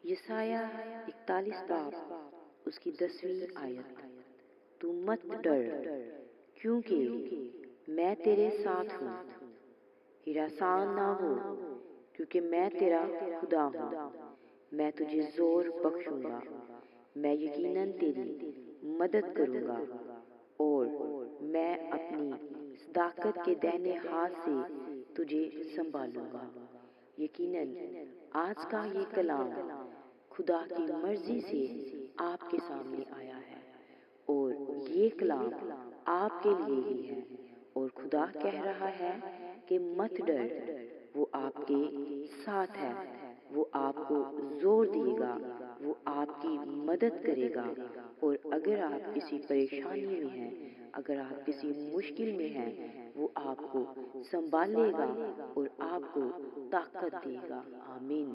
यसाया 41 बाब उसकी 10वीं आयत। तू मत डर, क्योंकि मैं तेरे साथ हूँ। हिरासान ना हो, क्योंकि मैं तेरा खुदा हूँ। मैं तुझे जोर बख्शूंगा, मैं यकीनन तेरी मदद करूंगा और मैं अपनी सदाकत के दाहिने हाथ से तुझे संभालूंगा। यकीनन आज का ये कलाम खुदा की मर्जी से आपके सामने आया है और ये कलाम आपके लिए ही है। और खुदा कह रहा है कि मत डर, वो आपके साथ है, वो आपको जोर देगा, वो आपकी मदद करेगा। और अगर आप किसी परेशानी में हैं, अगर आप किसी मुश्किल में हैं, वो आपको संभालेगा और आपको ताकत देगा। आमीन।